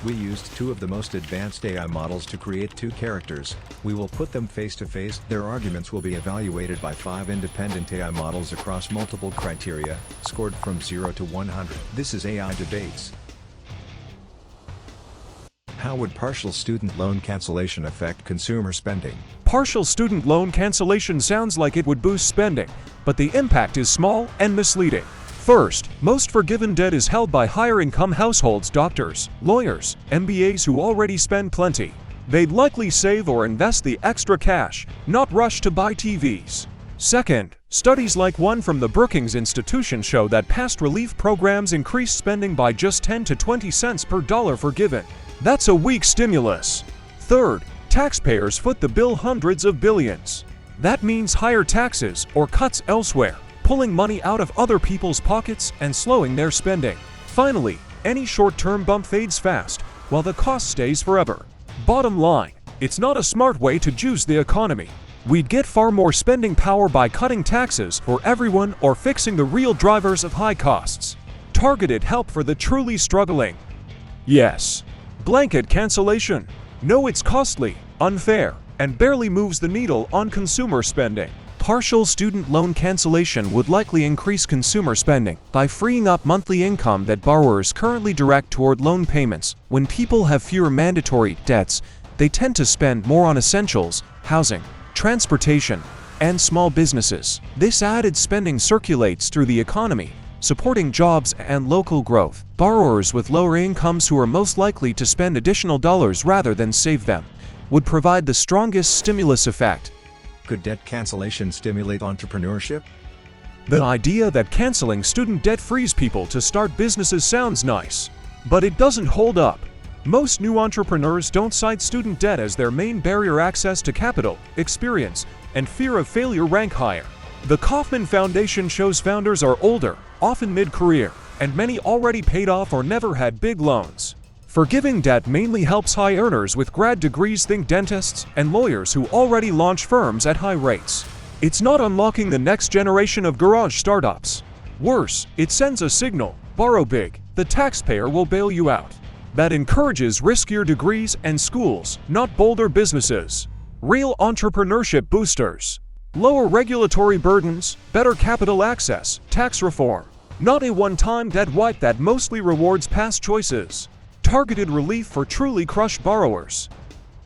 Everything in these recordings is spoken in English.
We used two of the most advanced AI models to create two characters. We will put them face to face. Their arguments will be evaluated by 5 independent AI models across multiple criteria, scored from 0 to 100. This is AI Debates. How would partial student loan cancellation affect consumer spending? Partial student loan cancellation sounds like it would boost spending, but the impact is small and misleading. First, most forgiven debt is held by higher-income households, doctors, lawyers, MBAs who already spend plenty. They'd likely save or invest the extra cash, not rush to buy TVs. Second, studies like one from the Brookings Institution show that past relief programs increase spending by just 10 to 20 cents per dollar forgiven. That's a weak stimulus. Third, taxpayers foot the bill hundreds of billions. That means higher taxes or cuts elsewhere, pulling money out of other people's pockets and slowing their spending. Finally, any short-term bump fades fast, while the cost stays forever. Bottom line, it's not a smart way to juice the economy. We'd get far more spending power by cutting taxes for everyone or fixing the real drivers of high costs. Targeted help for the truly struggling. Yes. Blanket cancellation. No, it's costly, unfair, and barely moves the needle on consumer spending. Partial student loan cancellation would likely increase consumer spending by freeing up monthly income that borrowers currently direct toward loan payments. When people have fewer mandatory debts, they tend to spend more on essentials, housing, transportation, and small businesses. This added spending circulates through the economy, supporting jobs and local growth. Borrowers with lower incomes, who are most likely to spend additional dollars rather than save them, would provide the strongest stimulus effect. Could debt cancellation stimulate entrepreneurship? The idea that canceling student debt frees people to start businesses sounds nice, but it doesn't hold up. Most new entrepreneurs don't cite student debt as their main barrier. Access to capital, experience, and fear of failure rank higher. The Kauffman Foundation shows founders are older, often mid-career, and many already paid off or never had big loans. Forgiving debt mainly helps high earners with grad degrees, think dentists and lawyers who already launch firms at high rates. It's not unlocking the next generation of garage startups. Worse, it sends a signal: borrow big, the taxpayer will bail you out. That encourages riskier degrees and schools, not bolder businesses. Real entrepreneurship boosters. Lower regulatory burdens, better capital access, tax reform. Not a one-time debt wipe that mostly rewards past choices. Targeted relief for truly crushed borrowers.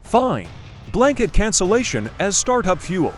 Fine. Blanket cancellation as startup fuel.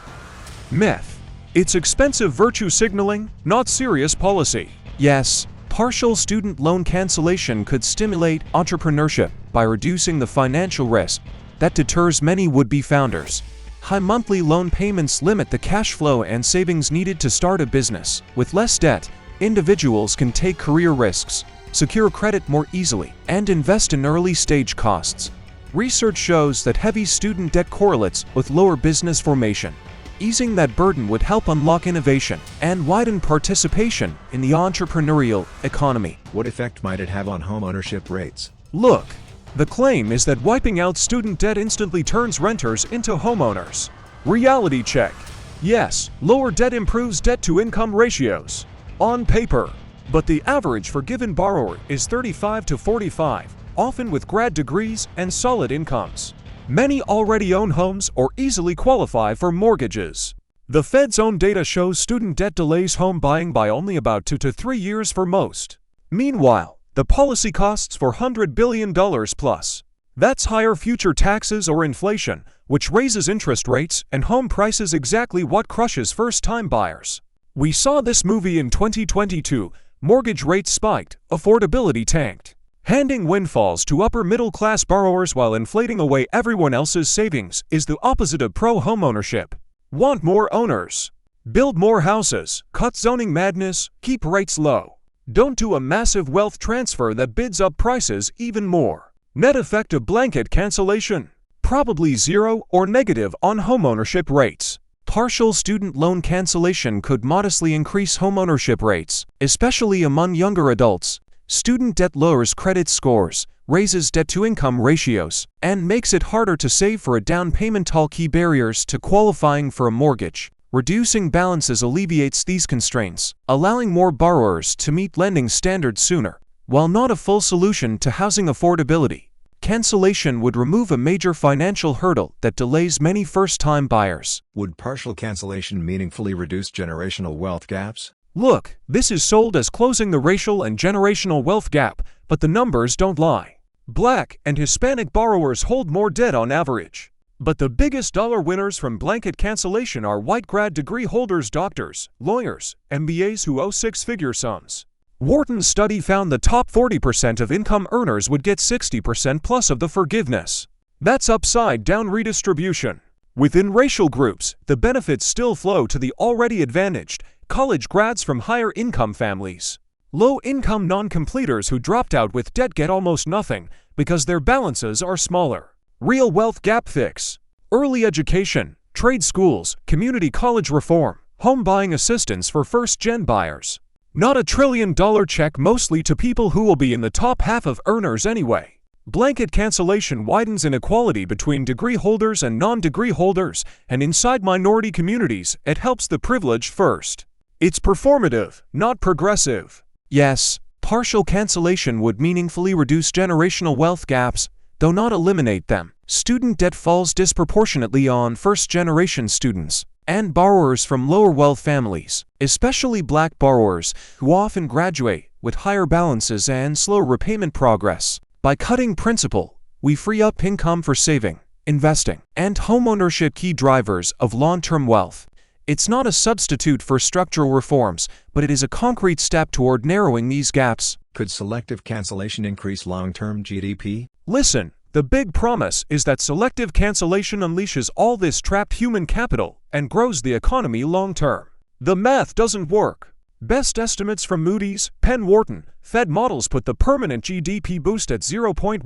Myth. It's expensive virtue signaling, not serious policy. Yes, partial student loan cancellation could stimulate entrepreneurship by reducing the financial risk that deters many would-be founders. High monthly loan payments limit the cash flow and savings needed to start a business. With less debt, individuals can take career risks, secure credit more easily, and invest in early-stage costs. Research shows that heavy student debt correlates with lower business formation. Easing that burden would help unlock innovation and widen participation in the entrepreneurial economy. What effect might it have on homeownership rates? Look, the claim is that wiping out student debt instantly turns renters into homeowners. Reality check. Yes, lower debt improves debt-to-income ratios. On paper. But the average forgiven borrower is 35 to 45, often with grad degrees and solid incomes. Many already own homes or easily qualify for mortgages. The Fed's own data shows student debt delays home buying by only about 2 to 3 years for most. Meanwhile, the policy costs $400 billion plus. That's higher future taxes or inflation, which raises interest rates and home prices, exactly what crushes first-time buyers. We saw this movie in 2022. Mortgage rates spiked, affordability tanked, handing windfalls to upper-middle-class borrowers while inflating away everyone else's savings is the opposite of pro-homeownership. Want more owners? Build more houses, cut zoning madness, keep rates low. Don't do a massive wealth transfer that bids up prices even more. Net effect of blanket cancellation: probably zero or negative on homeownership rates. Partial student loan cancellation could modestly increase homeownership rates, especially among younger adults. Student debt lowers credit scores, raises debt-to-income ratios, and makes it harder to save for a down payment. All key barriers to qualifying for a mortgage. Reducing balances alleviates these constraints, allowing more borrowers to meet lending standards sooner. While not a full solution to housing affordability, Cancellation would remove a major financial hurdle that delays many first-time buyers. Would partial cancellation meaningfully reduce generational wealth gaps? Look, this is sold as closing the racial and generational wealth gap, but the numbers don't lie. Black and Hispanic borrowers hold more debt on average. But the biggest dollar winners from blanket cancellation are white grad degree holders, doctors, lawyers, MBAs who owe six-figure sums. Wharton's study found the top 40% of income earners would get 60% plus of the forgiveness. That's upside-down redistribution. Within racial groups, the benefits still flow to the already advantaged, college grads from higher income families. Low-income non-completers who dropped out with debt get almost nothing because their balances are smaller. Real wealth gap fix: early education, trade schools, community college reform, home buying assistance for first-gen buyers. Not a trillion-dollar check mostly to people who will be in the top half of earners anyway. Blanket cancellation widens inequality between degree holders and non-degree holders, and inside minority communities, it helps the privileged first. It's performative, not progressive. Yes, partial cancellation would meaningfully reduce generational wealth gaps, though not eliminate them. Student debt falls disproportionately on first-generation students and borrowers from lower wealth families, especially black borrowers who often graduate with higher balances and slow repayment progress. By cutting principal, we free up income for saving, investing, and homeownership, key drivers of long-term wealth. It's not a substitute for structural reforms, but it is a concrete step toward narrowing these gaps. Could selective cancellation increase long-term GDP? Listen, the big promise is that selective cancellation unleashes all this trapped human capital and grows the economy long-term. The math doesn't work. Best estimates from Moody's, Penn Wharton, Fed models put the permanent GDP boost at 0.1%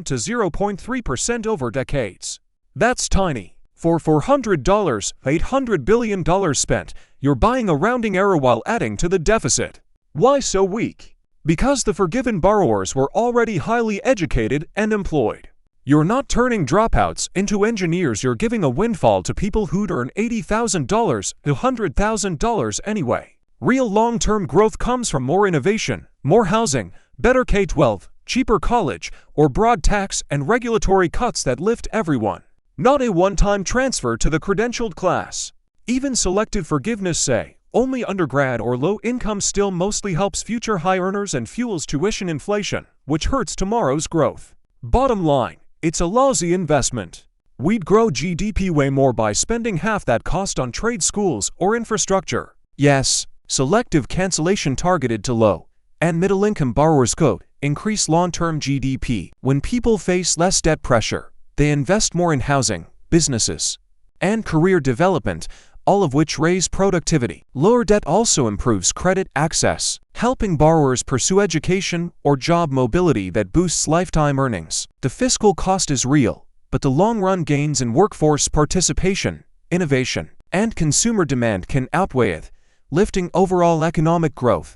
to 0.3% over decades. That's tiny. For $400, $800 billion spent, you're buying a rounding error while adding to the deficit. Why so weak? Because the forgiven borrowers were already highly educated and employed. You're not turning dropouts into engineers, you're giving a windfall to people who'd earn $80,000 to $100,000 anyway. Real long-term growth comes from more innovation, more housing, better K-12, cheaper college, or broad tax and regulatory cuts that lift everyone. Not a one-time transfer to the credentialed class. Even selective forgiveness, say, only undergrad or low income, still mostly helps future high earners and fuels tuition inflation, which hurts tomorrow's growth. Bottom line, it's a lousy investment. We'd grow GDP way more by spending half that cost on trade schools or infrastructure. Yes, selective cancellation targeted to low and middle-income borrowers could increase long-term GDP. When people face less debt pressure, they invest more in housing, businesses, and career development, all of which raise productivity. Lower debt also improves credit access, helping borrowers pursue education or job mobility that boosts lifetime earnings. The fiscal cost is real, but the long-run gains in workforce participation, innovation, and consumer demand can outweigh it, lifting overall economic growth.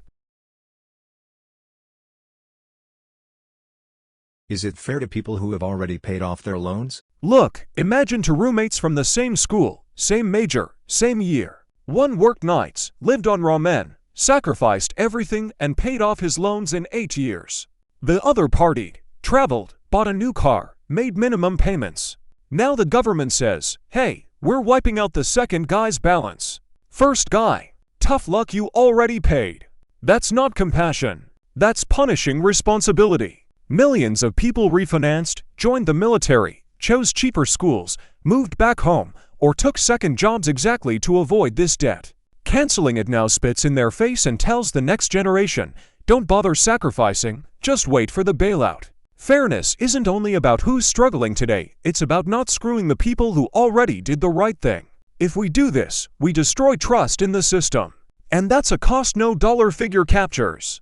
Is it fair to people who have already paid off their loans? Look, imagine two roommates from the same school, same major, same year. One worked nights, lived on ramen, sacrificed everything, and paid off his loans in 8 years. The other partied, traveled, bought a new car, made minimum payments. Now the government says, hey, we're wiping out the second guy's balance. First guy, tough luck, you already paid. That's not compassion. That's punishing responsibility. Millions of people refinanced, joined the military, chose cheaper schools, moved back home, or took second jobs exactly to avoid this debt. Canceling it now spits in their face and tells the next generation, don't bother sacrificing, just wait for the bailout. Fairness isn't only about who's struggling today, it's about not screwing the people who already did the right thing. If we do this, we destroy trust in the system. And that's a cost no dollar figure captures.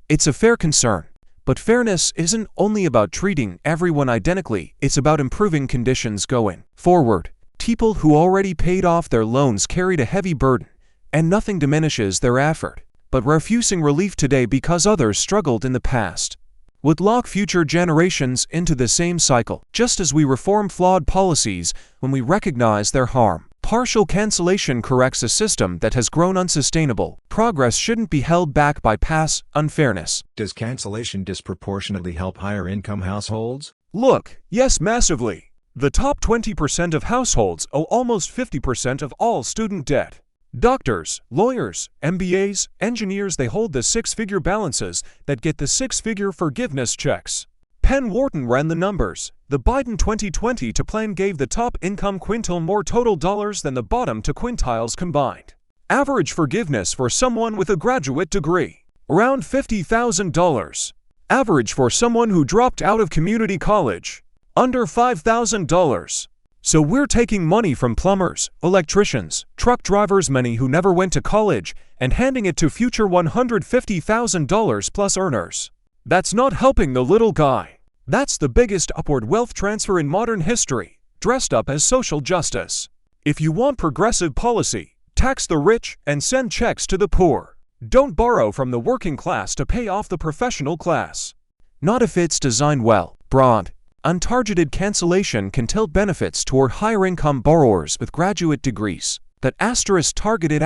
It's a fair concern. But fairness isn't only about treating everyone identically, it's about improving conditions going forward. People who already paid off their loans carried a heavy burden, and nothing diminishes their effort. But refusing relief today because others struggled in the past would lock future generations into the same cycle, just as we reform flawed policies when we recognize their harm. Partial cancellation corrects a system that has grown unsustainable. Progress shouldn't be held back by past unfairness. Does cancellation disproportionately help higher-income households? Look, yes, massively. The top 20% of households owe almost 50% of all student debt. Doctors, lawyers, MBAs, engineers, they hold the six-figure balances that get the six-figure forgiveness checks. Penn Wharton ran the numbers. The Biden 2020 plan gave the top income quintile more total dollars than the bottom two quintiles combined. Average forgiveness for someone with a graduate degree, around $50,000. Average for someone who dropped out of community college, under $5,000. So we're taking money from plumbers, electricians, truck drivers, many who never went to college, and handing it to future $150,000 plus earners. That's not helping the little guy. That's the biggest upward wealth transfer in modern history, dressed up as social justice. If you want progressive policy, tax the rich and send checks to the poor. Don't borrow from the working class to pay off the professional class. Not if it's designed well. Broad, untargeted cancellation can tilt benefits toward higher-income borrowers with graduate degrees. That *targeted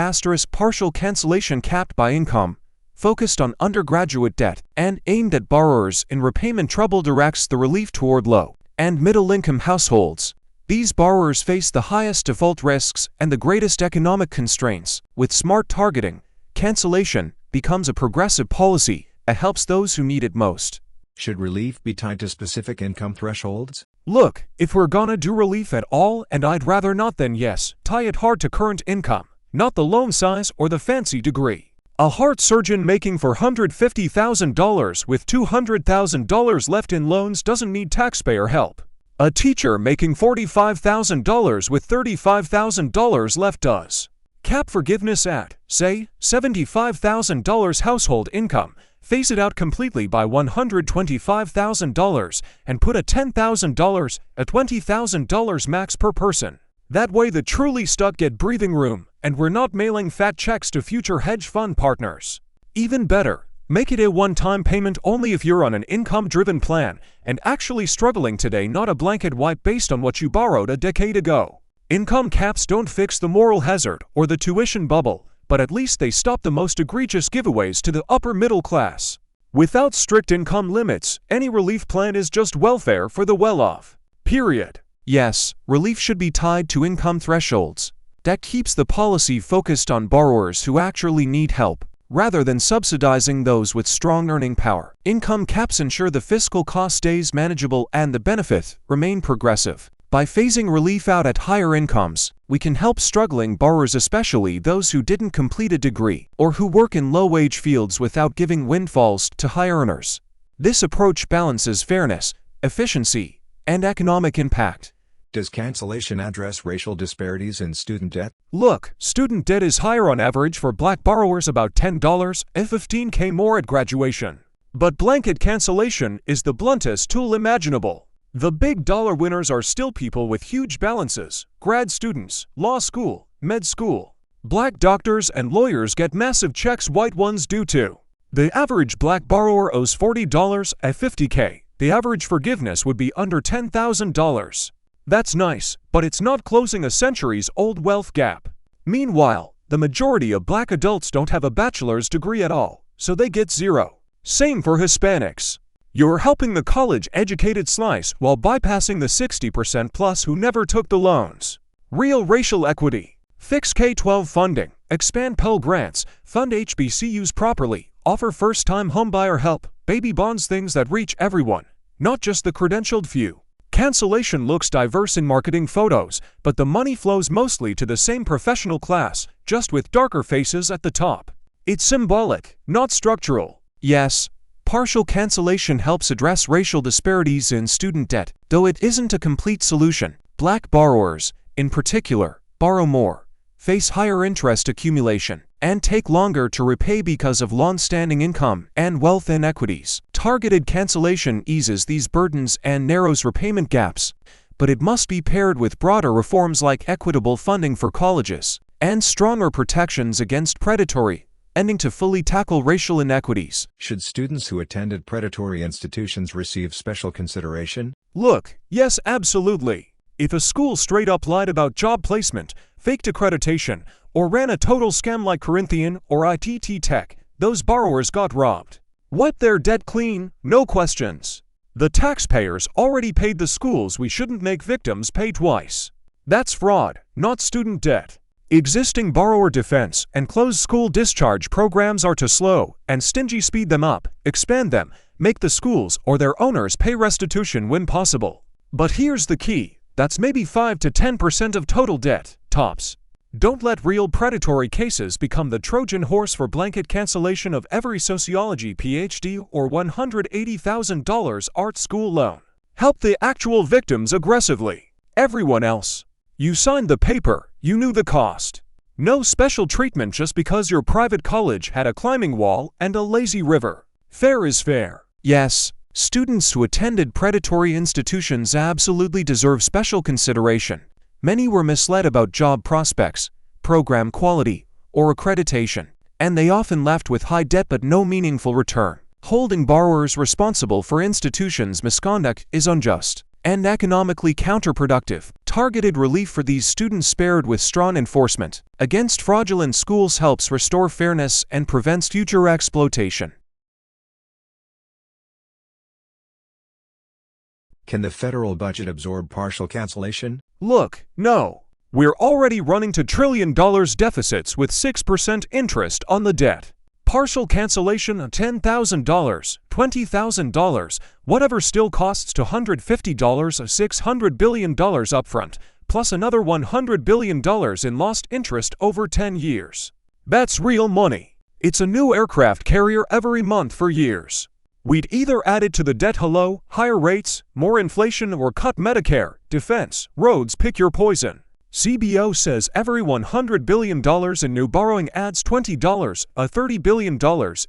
partial cancellation capped by income, focused on undergraduate debt, and aimed at borrowers in repayment trouble directs the relief toward low and middle-income households. These borrowers face the highest default risks and the greatest economic constraints. With smart targeting, cancellation becomes a progressive policy that helps those who need it most. Should relief be tied to specific income thresholds? Look, if we're gonna do relief at all, and I'd rather not, then yes, tie it hard to current income, not the loan size or the fancy degree. A heart surgeon making $450,000 with $200,000 left in loans doesn't need taxpayer help. A teacher making $45,000 with $35,000 left does. Cap forgiveness at, say, $75,000 household income, phase it out completely by $125,000 and put a $10,000, a $20,000 max per person. That way the truly stuck get breathing room, and we're not mailing fat checks to future hedge fund partners. Even better, make it a one-time payment only if you're on an income-driven plan and actually struggling today, not a blanket wipe based on what you borrowed a decade ago. Income caps don't fix the moral hazard or the tuition bubble, but at least they stop the most egregious giveaways to the upper middle class. Without strict income limits, any relief plan is just welfare for the well-off. Period. Yes, relief should be tied to income thresholds. That keeps the policy focused on borrowers who actually need help, rather than subsidizing those with strong earning power. Income caps ensure the fiscal cost stays manageable and the benefits remain progressive. By phasing relief out at higher incomes, we can help struggling borrowers, especially those who didn't complete a degree or who work in low-wage fields, without giving windfalls to high earners. This approach balances fairness, efficiency, and economic impact. Does cancellation address racial disparities in student debt? Look, student debt is higher on average for black borrowers, about $10 and $15K more at graduation. But blanket cancellation is the bluntest tool imaginable. The big dollar winners are still people with huge balances: grad students, law school, med school. Black doctors and lawyers get massive checks white ones do too. The average black borrower owes $40 at $50K. The average forgiveness would be under $10,000. That's nice, but it's not closing a centuries-old wealth gap. Meanwhile, the majority of black adults don't have a bachelor's degree at all, so they get zero. Same for Hispanics. You're helping the college-educated slice while bypassing the 60% plus who never took the loans. Real racial equity. Fix K-12 funding, expand Pell Grants, fund HBCUs properly, offer first-time homebuyer help, baby bonds, things that reach everyone, not just the credentialed few. Cancellation looks diverse in marketing photos, but the money flows mostly to the same professional class, just with darker faces at the top. It's symbolic, not structural. Yes, partial cancellation helps address racial disparities in student debt, though it isn't a complete solution. Black borrowers, in particular, borrow more, face higher interest accumulation, and take longer to repay because of long-standing income and wealth inequities. Targeted cancellation eases these burdens and narrows repayment gaps, but it must be paired with broader reforms like equitable funding for colleges and stronger protections against predatory lending to fully tackle racial inequities. Should students who attended predatory institutions receive special consideration? Look, yes, absolutely. If a school straight up lied about job placement, faked accreditation, or ran a total scam like Corinthian or ITT Tech, those borrowers got robbed. Wipe their debt clean, no questions. The taxpayers already paid the schools, we shouldn't make victims pay twice. That's fraud, not student debt. Existing borrower defense and closed school discharge programs are too slow and stingy. Speed them up, expand them, make the schools or their owners pay restitution when possible. But here's the key, that's maybe 5 to 10% of total debt, tops. Don't let real predatory cases become the Trojan horse for blanket cancellation of every sociology PhD or $180,000 art school loan. Help the actual victims aggressively. Everyone else. You signed the paper, you knew the cost. No special treatment just because your private college had a climbing wall and a lazy river. Fair is fair. Yes, students who attended predatory institutions absolutely deserve special consideration. Many were misled about job prospects, program quality, or accreditation, and they often left with high debt but no meaningful return. Holding borrowers responsible for institutions' misconduct is unjust and economically counterproductive. Targeted relief for these students paired with strong enforcement against fraudulent schools helps restore fairness and prevents future exploitation. Can the federal budget absorb partial cancellation? Look, no. We're already running to trillion-dollar deficits with 6% interest on the debt. Partial cancellation of $10,000, $20,000, whatever still costs $250 of $600 billion upfront, plus another $100 billion in lost interest over 10 years. That's real money. It's a new aircraft carrier every month for years. We'd either add it to the debt, higher rates, more inflation, or cut Medicare, defense, roads, pick your poison. CBO says every $100 billion in new borrowing adds $20, $30 billion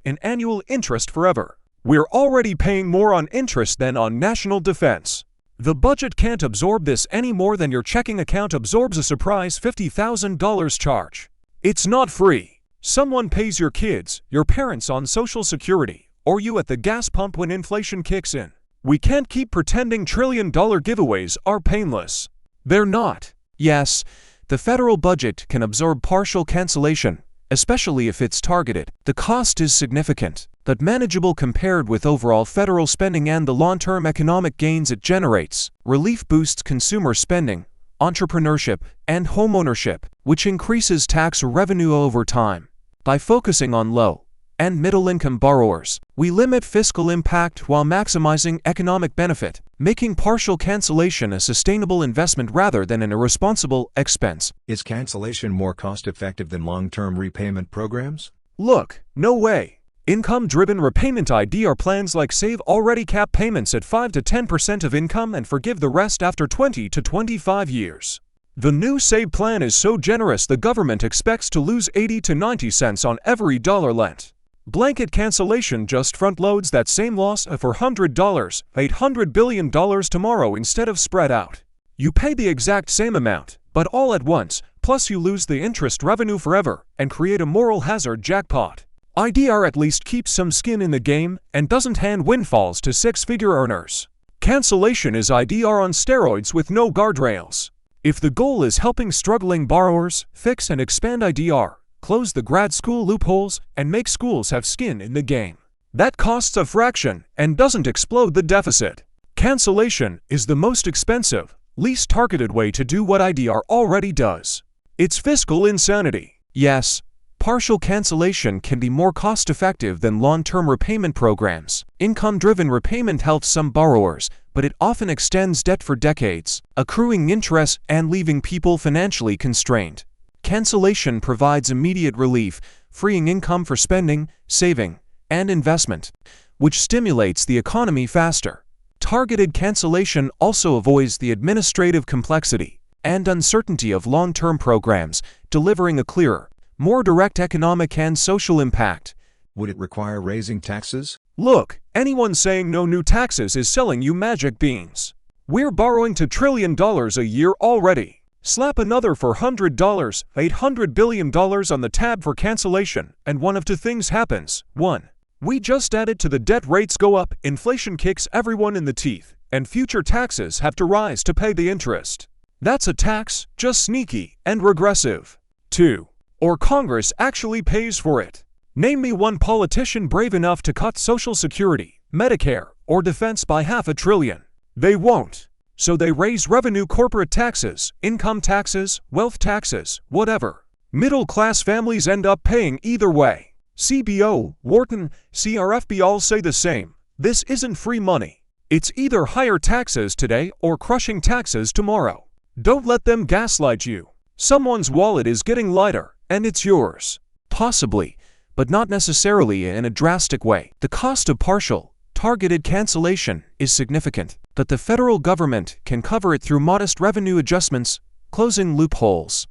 in annual interest forever. We're already paying more on interest than on national defense. The budget can't absorb this any more than your checking account absorbs a surprise $50,000 charge. It's not free. Someone pays your kids, your parents on Social Security, or you at the gas pump when inflation kicks in. We can't keep pretending trillion-dollar giveaways are painless. They're not. Yes, the federal budget can absorb partial cancellation, especially if it's targeted. The cost is significant, but manageable compared with overall federal spending and the long-term economic gains it generates. Relief boosts consumer spending, entrepreneurship, and homeownership, which increases tax revenue over time. By focusing on low and middle-income borrowers, we limit fiscal impact while maximizing economic benefit, making partial cancellation a sustainable investment rather than an irresponsible expense. Is cancellation more cost-effective than long-term repayment programs? Look, no way. Income-driven repayment IDR plans like Save already cap payments at 5 to 10% of income and forgive the rest after 20 to 25 years. The new Save plan is so generous the government expects to lose 80 to 90 cents on every dollar lent. Blanket cancellation just front-loads that same loss for $100, $800 billion tomorrow instead of spread out. You pay the exact same amount, but all at once, plus you lose the interest revenue forever and create a moral hazard jackpot. IDR at least keeps some skin in the game and doesn't hand windfalls to six-figure earners. Cancellation is IDR on steroids with no guardrails. If the goal is helping struggling borrowers fix and expand IDR, close the grad school loopholes, and make schools have skin in the game, that costs a fraction and doesn't explode the deficit. Cancellation is the most expensive, least targeted way to do what IDR already does. It's fiscal insanity. Yes, partial cancellation can be more cost-effective than long-term repayment programs. Income-driven repayment helps some borrowers, but it often extends debt for decades, accruing interest and leaving people financially constrained. Cancellation provides immediate relief, freeing income for spending, saving, and investment, which stimulates the economy faster. Targeted cancellation also avoids the administrative complexity and uncertainty of long-term programs, delivering a clearer, more direct economic and social impact. Would it require raising taxes? Look, anyone saying no new taxes is selling you magic beans. We're borrowing to $1 trillion a year already. Slap another $400, $800 billion on the tab for cancellation, and one of two things happens. 1. We just added to the debt, rates go up, inflation kicks everyone in the teeth, and future taxes have to rise to pay the interest. That's a tax, just sneaky and regressive. 2. Or Congress actually pays for it. Name me one politician brave enough to cut Social Security, Medicare, or defense by $500 billion. They won't. So they raise revenue, corporate taxes, income taxes, wealth taxes, whatever. Middle-class families end up paying either way. CBO, Wharton, CRFB all say the same. This isn't free money. It's either higher taxes today or crushing taxes tomorrow. Don't let them gaslight you. Someone's wallet is getting lighter, and it's yours. Possibly, but not necessarily in a drastic way. The cost of partial, targeted cancellation is significant, but the federal government can cover it through modest revenue adjustments, closing loopholes,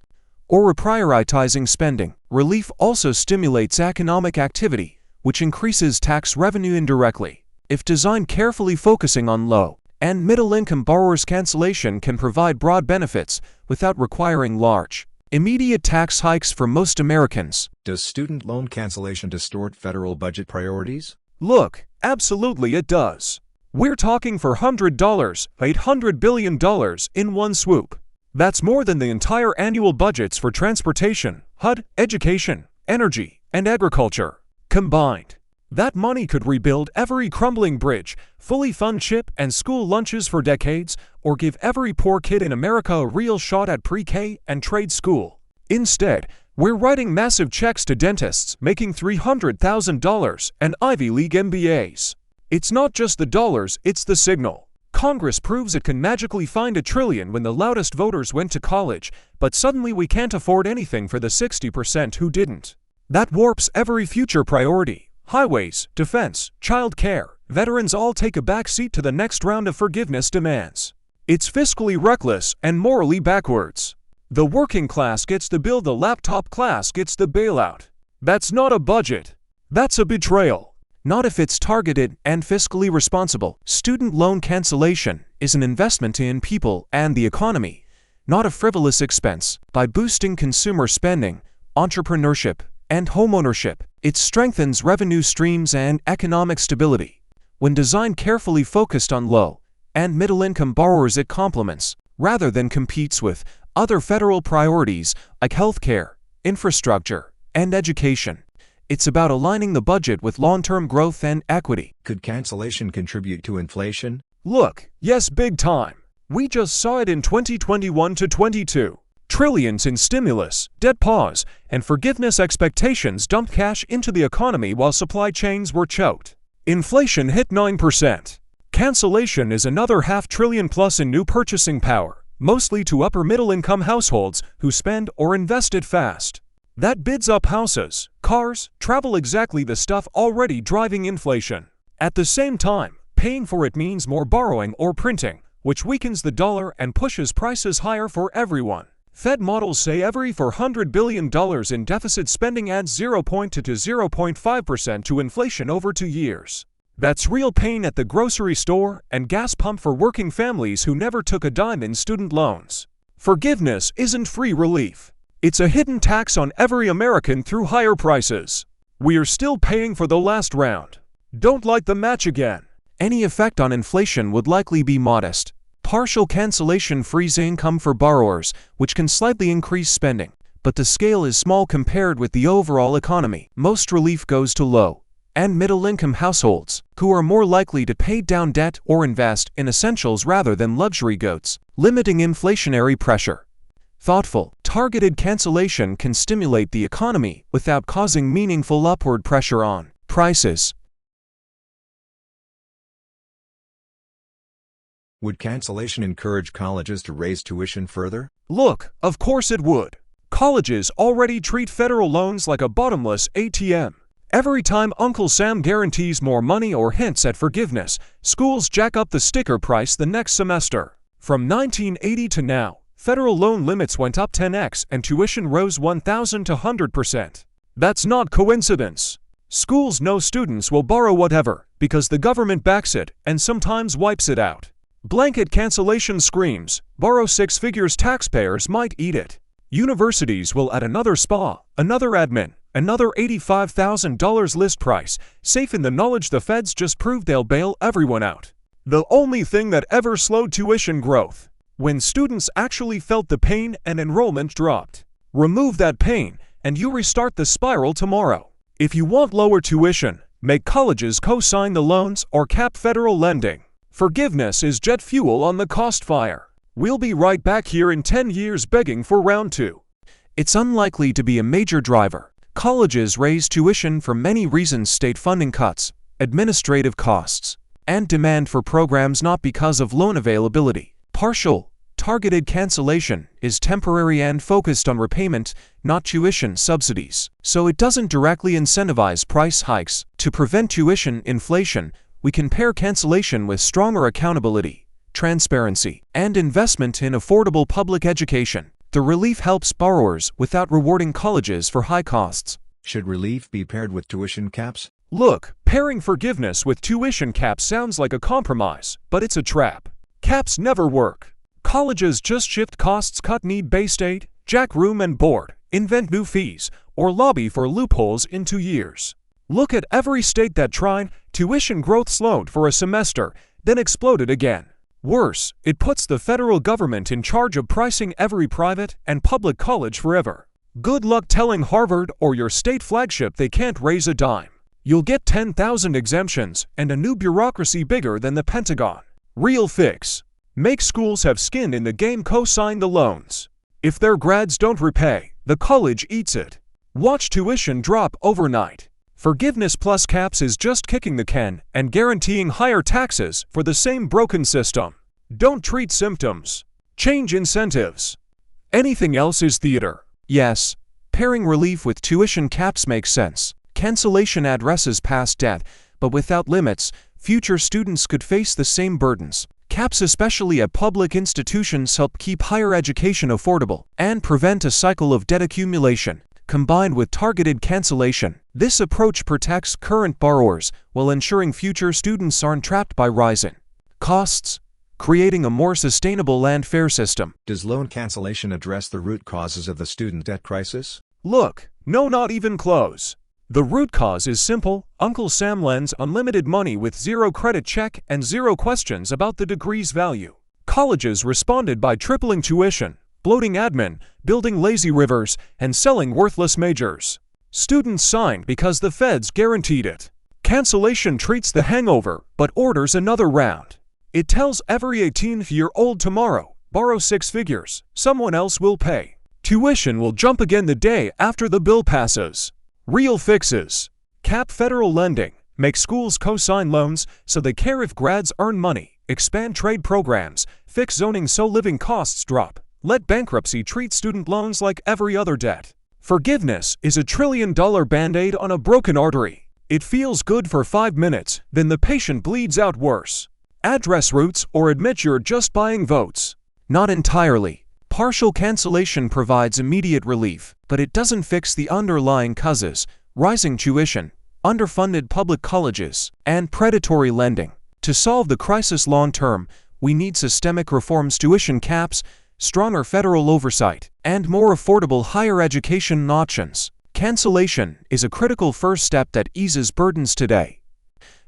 or reprioritizing spending. Relief also stimulates economic activity, which increases tax revenue indirectly. If designed carefully, focusing on low and middle-income borrowers, cancellation can provide broad benefits without requiring large, immediate tax hikes for most Americans. Does student loan cancellation distort federal budget priorities? Look, absolutely it does. We're talking $400, $800 billion in one swoop. That's more than the entire annual budgets for transportation, HUD, education, energy, and agriculture combined. That money could rebuild every crumbling bridge, fully fund CHIP and school lunches for decades, or give every poor kid in America a real shot at pre-K and trade school. Instead, we're writing massive checks to dentists making $300,000 and Ivy League MBAs. It's not just the dollars, it's the signal. Congress proves it can magically find $1 trillion when the loudest voters went to college, but suddenly we can't afford anything for the 60% who didn't. That warps every future priority. Highways, defense, child care, veterans all take a back seat to the next round of forgiveness demands. It's fiscally reckless and morally backwards. The working class gets the bill, the laptop class gets the bailout. That's not a budget. That's a betrayal. Not if it's targeted and fiscally responsible. Student loan cancellation is an investment in people and the economy, not a frivolous expense. By boosting consumer spending, entrepreneurship, and homeownership, it strengthens revenue streams and economic stability. When designed carefully, focused on low and middle-income borrowers, it complements, rather than competes with, other federal priorities like healthcare, infrastructure, and education. It's about aligning the budget with long-term growth and equity. Could cancellation contribute to inflation? Look, yes, big time. We just saw it in 2021 to 22. Trillions in stimulus, debt pause, and forgiveness expectations dumped cash into the economy while supply chains were choked. Inflation hit 9%. Cancellation is another $500 billion plus in new purchasing power, mostly to upper middle-income households who spend or invested fast. That bids up houses, cars, travel, exactly the stuff already driving inflation. At the same time, paying for it means more borrowing or printing, which weakens the dollar and pushes prices higher for everyone. Fed models say every $400 billion in deficit spending adds 0.2 to 0.5% to inflation over 2 years. That's real pain at the grocery store and gas pump for working families who never took a dime in student loans. Forgiveness isn't free relief. It's a hidden tax on every American through higher prices. We are still paying for the last round. Don't light the match again. Any effect on inflation would likely be modest. Partial cancellation frees income for borrowers, which can slightly increase spending, but the scale is small compared with the overall economy. Most relief goes to low and middle-income households, who are more likely to pay down debt or invest in essentials rather than luxury goods, limiting inflationary pressure. Thoughtful, targeted cancellation can stimulate the economy without causing meaningful upward pressure on prices. Would cancellation encourage colleges to raise tuition further? Look, of course it would. Colleges already treat federal loans like a bottomless ATM. Every time Uncle Sam guarantees more money or hints at forgiveness, schools jack up the sticker price the next semester. From 1980 to now, federal loan limits went up 10x and tuition rose 1,000 to 100%. That's not coincidence. Schools know students will borrow whatever because the government backs it and sometimes wipes it out. Blanket cancellation screams, borrow 6 figures, taxpayers might eat it. Universities will add another spa, another admin, another $85,000 list price, safe in the knowledge the feds just proved they'll bail everyone out. The only thing that ever slowed tuition growth. when students actually felt the pain and enrollment dropped. Remove that pain, and you restart the spiral tomorrow. If you want lower tuition, make colleges co-sign the loans or cap federal lending. Forgiveness is jet fuel on the cost fire. We'll be right back here in 10 years begging for round 2. It's unlikely to be a major driver. Colleges raise tuition for many reasons: state funding cuts, administrative costs, and demand for programs, not because of loan availability. Partial, targeted cancellation is temporary and focused on repayment, not tuition subsidies. So it doesn't directly incentivize price hikes. To prevent tuition inflation, we can pair cancellation with stronger accountability, transparency, and investment in affordable public education. The relief helps borrowers without rewarding colleges for high costs. Should relief be paired with tuition caps? Look, pairing forgiveness with tuition caps sounds like a compromise, but it's a trap. Caps never work. Colleges just shift costs, cut need-based aid, jack room and board, invent new fees, or lobby for loopholes in 2 years. Look at every state that tried. Tuition growth slowed for a semester, then exploded again. Worse, it puts the federal government in charge of pricing every private and public college forever. Good luck telling Harvard or your state flagship they can't raise a dime. You'll get 10,000 exemptions and a new bureaucracy bigger than the Pentagon. Real fix: make schools have skin in the game, co-sign the loans. If their grads don't repay, the college eats it. Watch tuition drop overnight. Forgiveness plus caps is just kicking the can and guaranteeing higher taxes for the same broken system. Don't treat symptoms. Change incentives. Anything else is theater. Yes, pairing relief with tuition caps makes sense. Cancellation addresses past debt, but without limits, future students could face the same burdens. Caps, especially at public institutions, help keep higher education affordable and prevent a cycle of debt accumulation. Combined with targeted cancellation, this approach protects current borrowers while ensuring future students aren't trapped by rising costs, creating a more sustainable and fair system. Does loan cancellation address the root causes of the student debt crisis? Look, no, not even close. The root cause is simple: Uncle Sam lends unlimited money with zero credit check and zero questions about the degree's value. Colleges responded by tripling tuition, bloating admin, building lazy rivers, and selling worthless majors. Students signed because the feds guaranteed it. Cancellation treats the hangover, but orders another round. It tells every 18-year-old tomorrow, borrow 6 figures, someone else will pay. Tuition will jump again the day after the bill passes. Real fixes: cap federal lending, make schools co-sign loans so they care if grads earn money, expand trade programs, fix zoning so living costs drop, let bankruptcy treat student loans like every other debt. Forgiveness is $1 trillion band-aid on a broken artery. It feels good for 5 minutes, then the patient bleeds out worse. Address roots or admit you're just buying votes. Not entirely. Partial cancellation provides immediate relief, but it doesn't fix the underlying causes: rising tuition, underfunded public colleges, and predatory lending. To solve the crisis long-term, we need systemic reforms: tuition caps, stronger federal oversight, and more affordable higher education options. Cancellation is a critical first step that eases burdens today,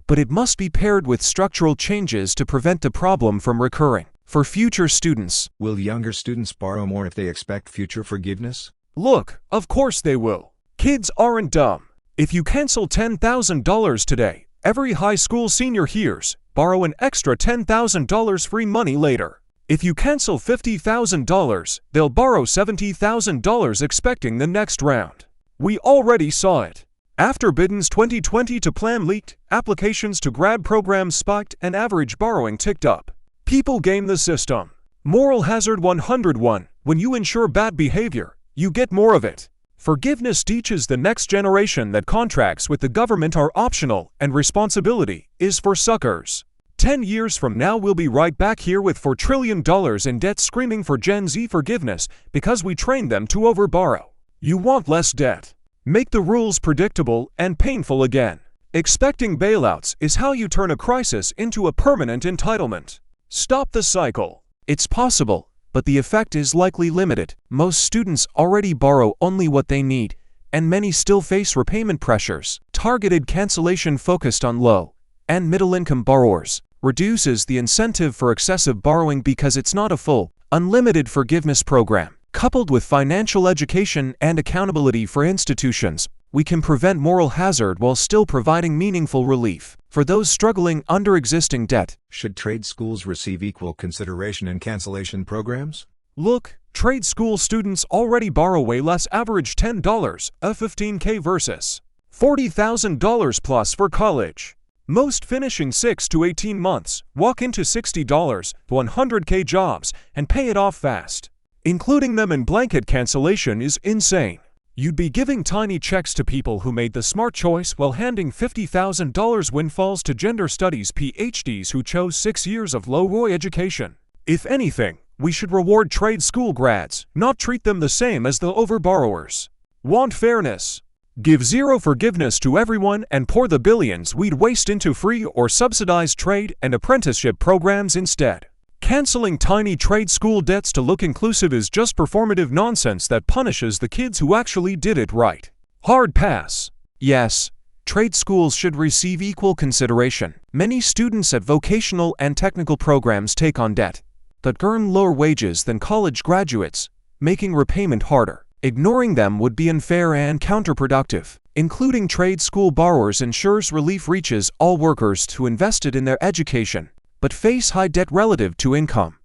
but it must be paired with structural changes to prevent the problem from recurring. For future students, will younger students borrow more if they expect future forgiveness? Look, of course they will. Kids aren't dumb. If you cancel $10,000 today, every high school senior hears, borrow an extra $10,000 free money later. If you cancel $50,000, they'll borrow $70,000 expecting the next round. We already saw it. After Biden's 2020 plan leaked, applications to grad programs spiked and average borrowing ticked up. People game the system. Moral hazard 101: when you ensure bad behavior, you get more of it. Forgiveness teaches the next generation that contracts with the government are optional and responsibility is for suckers. 10 years from now, we'll be right back here with $4 trillion in debt, screaming for Gen Z forgiveness because we trained them to overborrow. You want less debt? Make the rules predictable and painful again. Expecting bailouts is how you turn a crisis into a permanent entitlement. Stop the cycle. It's possible, but the effect is likely limited. Most students already borrow only what they need, and many still face repayment pressures. Targeted cancellation focused on low and middle-income borrowers reduces the incentive for excessive borrowing because it's not a full, unlimited forgiveness program. Coupled with financial education and accountability for institutions, we can prevent moral hazard while still providing meaningful relief for those struggling under existing debt. Should trade schools receive equal consideration in cancellation programs? Look, trade school students already borrow way less, average $10 a $15K versus $40,000 plus for college. Most finishing 6 to 18 months, walk into $60 to $100K jobs and pay it off fast. Including them in blanket cancellation is insane. You'd be giving tiny checks to people who made the smart choice while handing $50,000 windfalls to gender studies PhDs who chose 6 years of low ROI education. If anything, we should reward trade school grads, not treat them the same as the overborrowers. Want fairness? Give zero forgiveness to everyone and pour the billions we'd waste into free or subsidized trade and apprenticeship programs instead. Canceling tiny trade school debts to look inclusive is just performative nonsense that punishes the kids who actually did it right. Hard pass. Yes, trade schools should receive equal consideration. Many students at vocational and technical programs take on debt that earn lower wages than college graduates, making repayment harder. Ignoring them would be unfair and counterproductive. Including trade school borrowers ensures relief reaches all workers who invested in their education but face high debt relative to income,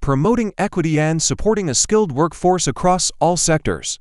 promoting equity and supporting a skilled workforce across all sectors.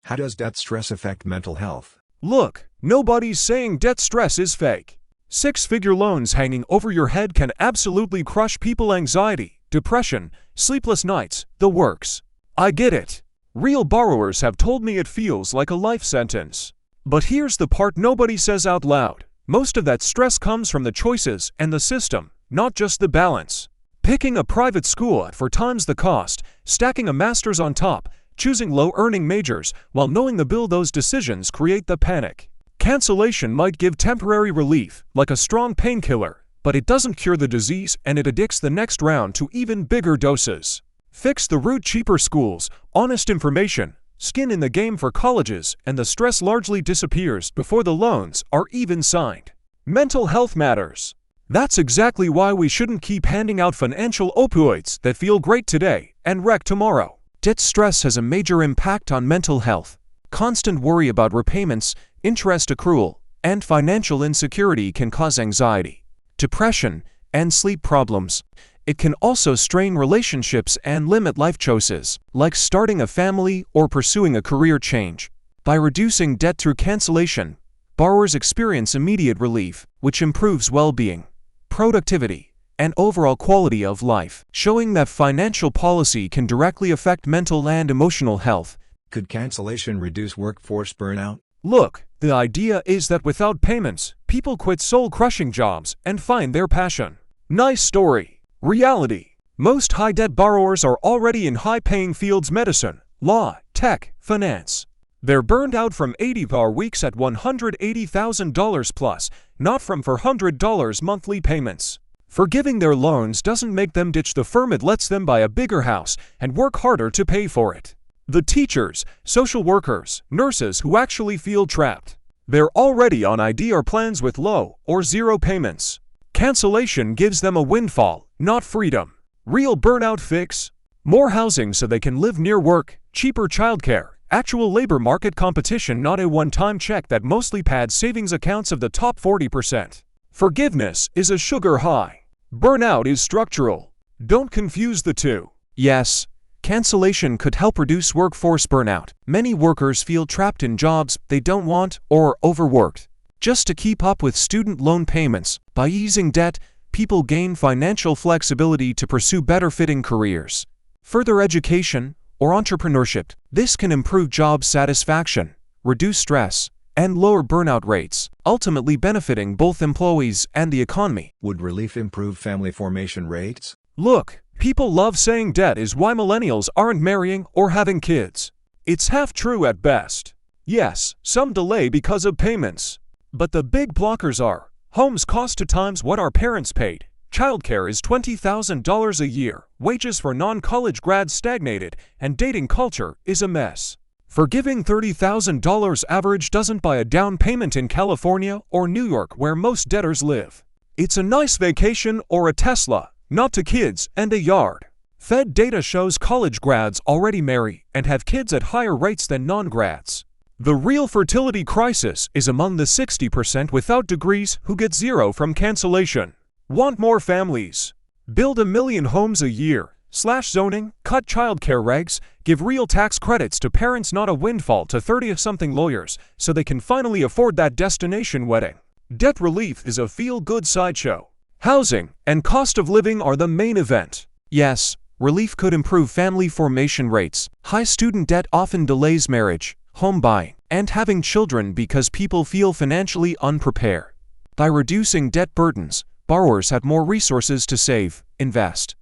How does debt stress affect mental health? Look, nobody's saying debt stress is fake. Six-figure loans hanging over your head can absolutely crush people's anxiety, depression, sleepless nights, the works. I get it. Real borrowers have told me it feels like a life sentence. But here's the part nobody says out loud. Most of that stress comes from the choices and the system, not just the balance. Picking a private school at 4 times the cost, stacking a master's on top, choosing low-earning majors, while knowing the bill, those decisions create the panic. Cancellation might give temporary relief, like a strong painkiller, but it doesn't cure the disease and it addicts the next round to even bigger doses. Fix the root: cheaper schools, honest information, skin in the game for colleges, and the stress largely disappears before the loans are even signed. Mental health matters. That's exactly why we shouldn't keep handing out financial opioids that feel great today and wreck tomorrow. Debt stress has a major impact on mental health. Constant worry about repayments, interest accrual, and financial insecurity can cause anxiety, depression, and sleep problems. It can also strain relationships and limit life choices, like starting a family or pursuing a career change. By reducing debt through cancellation, borrowers experience immediate relief, which improves well-being, productivity, and overall quality of life, showing that financial policy can directly affect mental and emotional health. Could cancellation reduce workforce burnout? Look, the idea is that without payments, people quit soul-crushing jobs and find their passion. Nice story. Reality. Most high-debt borrowers are already in high-paying fields: medicine, law, tech, finance. They're burned out from 80-hour weeks at $180,000 plus, not from $400 monthly payments. Forgiving their loans doesn't make them ditch the firm, it lets them buy a bigger house and work harder to pay for it. The teachers, social workers, nurses who actually feel trapped, they're already on IDR plans with low or zero payments. Cancellation gives them a windfall, not freedom. Real burnout fix: more housing so they can live near work, cheaper childcare, actual labor market competition, not a one-time check that mostly pads savings accounts of the top 40%. Forgiveness is a sugar high. Burnout is structural. Don't confuse the two. Yes, cancellation could help reduce workforce burnout. Many workers feel trapped in jobs they don't want or overworked just to keep up with student loan payments. By easing debt, people gain financial flexibility to pursue better-fitting careers, further education, or entrepreneurship. This can improve job satisfaction, reduce stress, and lower burnout rates, ultimately benefiting both employees and the economy. Would relief improve family formation rates? Look, people love saying debt is why millennials aren't marrying or having kids. It's half true at best. Yes, some delay because of payments. But the big blockers are: homes cost 2 times what our parents paid, childcare is $20,000 a year, wages for non-college grads stagnated, and dating culture is a mess. Forgiving $30,000 average doesn't buy a down payment in California or New York, where most debtors live. It's a nice vacation or a Tesla, not to kids and a yard. Fed data shows college grads already marry and have kids at higher rates than non-grads. The real fertility crisis is among the 60% without degrees who get zero from cancellation. Want more families? Build 1 million homes a year, slash zoning, cut childcare regs, give real tax credits to parents, not a windfall to 30-something lawyers, so they can finally afford that destination wedding. Debt relief is a feel-good sideshow. Housing and cost of living are the main event. Yes, relief could improve family formation rates. High student debt often delays marriage, home buying, and having children because people feel financially unprepared. By reducing debt burdens, borrowers have more resources to save, invest,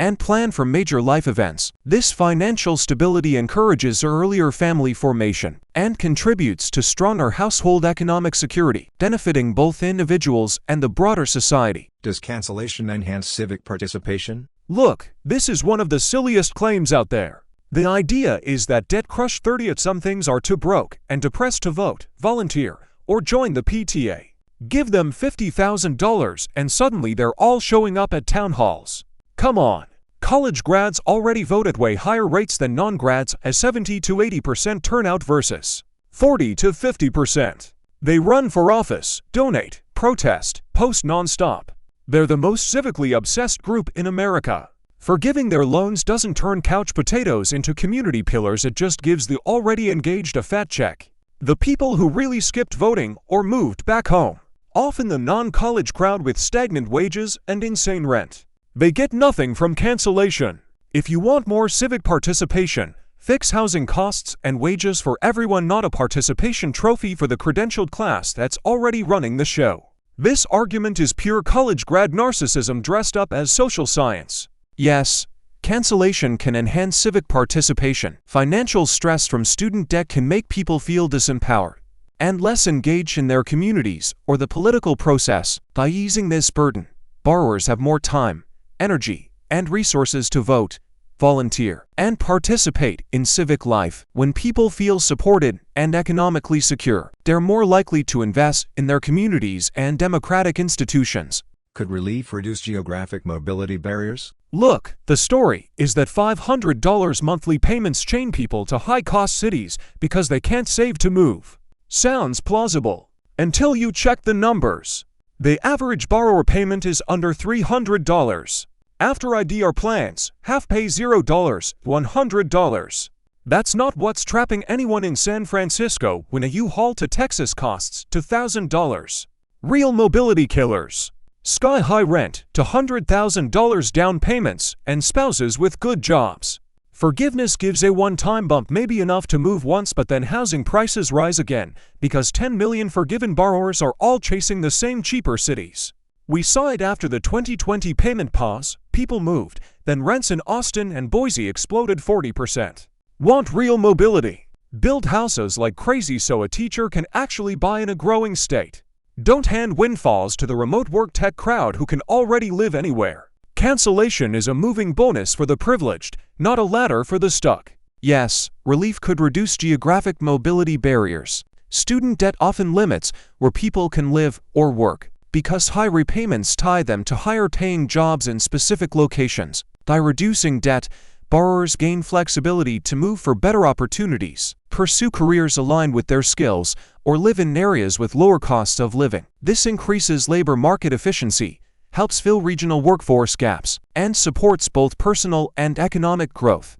and plan for major life events. This financial stability encourages earlier family formation and contributes to stronger household economic security, benefiting both individuals and the broader society. Does cancellation enhance civic participation? Look, this is one of the silliest claims out there. The idea is that debt-crushed 30-somethings are too broke and depressed to vote, volunteer, or join the PTA. Give them $50,000 and suddenly they're all showing up at town halls. Come on. College grads already vote at way higher rates than non-grads, as 70 to 80% turnout versus 40 to 50%. They run for office, donate, protest, post non-stop. They're the most civically obsessed group in America. Forgiving their loans doesn't turn couch potatoes into community pillars, it just gives the already engaged a fat check. The people who really skipped voting or moved back home, often the non-college crowd with stagnant wages and insane rent. They get nothing from cancellation. If you want more civic participation, fix housing costs and wages for everyone, not a participation trophy for the credentialed class that's already running the show. This argument is pure college grad narcissism dressed up as social science. Yes, cancellation can enhance civic participation. Financial stress from student debt can make people feel disempowered and less engaged in their communities or the political process. By easing this burden, borrowers have more time, energy, and resources to vote, volunteer, and participate in civic life. When people feel supported and economically secure, they're more likely to invest in their communities and democratic institutions. Could relief reduce geographic mobility barriers? Look, the story is that $500 monthly payments chain people to high-cost cities because they can't save to move. Sounds plausible until you check the numbers. The average borrower payment is under $300. After IDR plans, half pay $0, $100. That's not what's trapping anyone in San Francisco when a U-Haul to Texas costs $2,000. Real mobility killers. Sky-high rent to $100,000 down payments and spouses with good jobs. Forgiveness gives a one-time bump, maybe enough to move once, but then housing prices rise again because 10 million forgiven borrowers are all chasing the same cheaper cities. We saw it after the 2020 payment pause. People moved, then rents in Austin and Boise exploded 40%. Want real mobility? Build houses like crazy so a teacher can actually buy in a growing state. Don't hand windfalls to the remote work tech crowd who can already live anywhere. Cancellation is a moving bonus for the privileged, not a ladder for the stuck. Yes, relief could reduce geographic mobility barriers. Student debt often limits where people can live or work because high repayments tie them to higher-paying jobs in specific locations. By reducing debt, borrowers gain flexibility to move for better opportunities, pursue careers aligned with their skills, or live in areas with lower costs of living. This increases labor market efficiency, helps fill regional workforce gaps, and supports both personal and economic growth.